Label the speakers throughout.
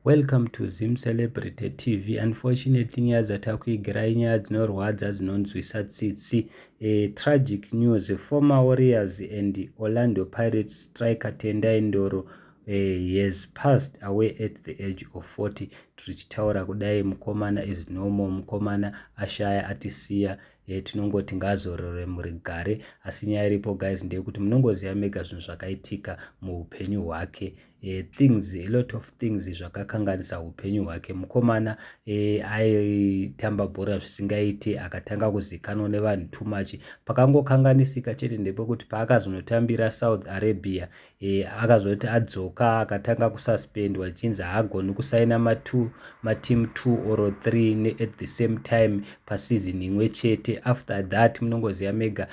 Speaker 1: Welcome to Zim Celebrity TV. Unfortunately, nyaya dzatakuigirai nyaya dzinorwadza dzinonzwisa tsitsi. Tragic news. Former Warriors and Orlando Pirates striker Tendai Ndoro has passed away at the age of 40. Tichitaura kudai mukomana is normal, mukomana ashaya atisiya. Tinongoti ngazorore murigare. Asi nyaya iripo guys ndeyekuti munongoziva mega zvinhu zvakaitika muupenyu hwake. A lot of things zvakakanganisa upenyu hwake. Mukomana aitamba bhora zvisingaiti, akatanga kuzikanwa nevanhu too much. Pakangokanganisika chete ndepekuti paakazonotambira South Arabia akazoti adzoka akatanga kususpendwa chinzi haagoni kusaina matimu 2 or 3 at the same time pasizini imwe chete. After that munongoziva mega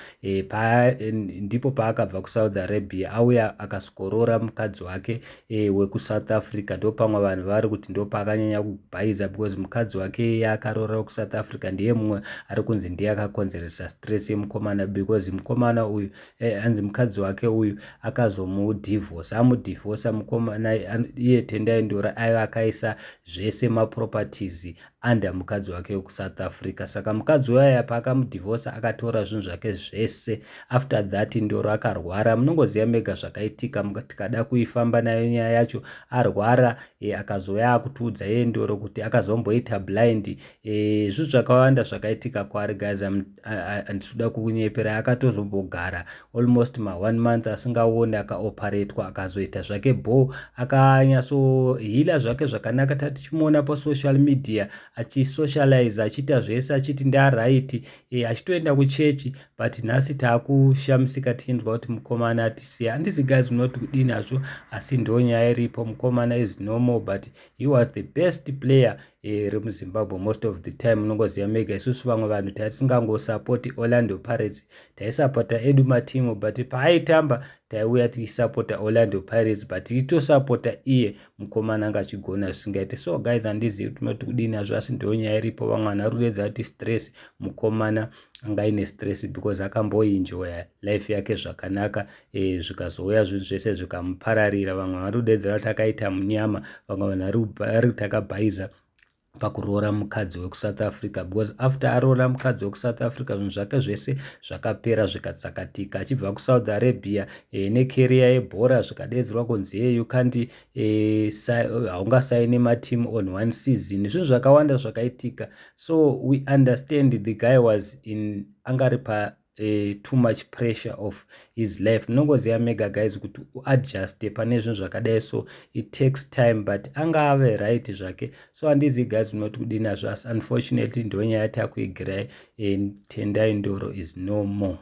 Speaker 1: ndipo paakabva kuSouth Arabia auya akaskorora mukadzi wake wekuSouth Africa. Ndo pamwe vanhu vari kuti ndo paakanyanya kubhaiza because mukadzi wake akarora kuSouth Africa ndiye mumwe ari kunzi ndiye akakonzeresa stress yemukomana, because mukomana uyu hanzi mukadzi wake uyu amudivhosa mukomana iye Tendai Ndoro aiva akaisa zvese maproperties under mukadzi wake wekuSouth Africa. Saka mukadzi waya paakamudivhosa akatora zvinhu zvake zvese. After that Ndoro akarwara. Munongoziva mega zvakaitika. Tikada kuifamba nayo nyaya yacho, arwara akazouya akutiudza iye Ndoro kuti akazomboita blind. Zvinhu zvakawanda zvakaitika kwaari guys. Handitoda kukunyepera. Akatozombogara almost 1 month asingaoni, akaoperatwa akazoita zvake akanyatsohila zvake zvakanaka. Tatichimuona pasocial media achisocialize achiita zvese achiti ndarite achitoenda kuchechi, but nhasi taakushamisika tichinzwa kuti mukomana atisiya. Handisi guys munoti kudini hazvo, asi ndo nyaya iripo. Mukomana is normal but he was the best player remuZimbabwe most of the time. Munongoziva mega isusu vamwe vanhu tatisingangosapoti Orlando Pirates, taisapota edu matimu, but paaitamba taiuya tichisapota Orlando Pirates, but titosapota iye mukomana anga achigona zvisingaite. So guys handizivi tinoti kudini hazvo, asi ndo nyaya iripo. Vamwe vanhu varikuredza kuti stress, mukomana anga aine stress because akamboenjoya life yake zvakanaka, zvikazouya zvinhu zvese zvikamupararira. Vamwe vari kudedzera kuti akaita munyama, vamwe vanhu vari kuti akabhaiza pakuroora mukadzi wekuSouth Africa, because after aroora mukadzi wekuSouth Africa zvinhu zvake zvese zvakapera zvikatsakatika. Achibva kuSouth Arabia nekeria yebhora zvikadedzerwa kunzi you can't haungasaine matimu on one season. Zvinhu zvakawanda zvakaitika. So we understand the guy was angari too much pressure of his life. Munongoziva mega guys kuti uadjuste pane zvinhu zvakadai, so it takes time, but anga ave right zvake. So handizi guys unoti kudini nazvo, asi unfortunately ndo nyaya yatakuigirai. Tendai Ndoro is no more.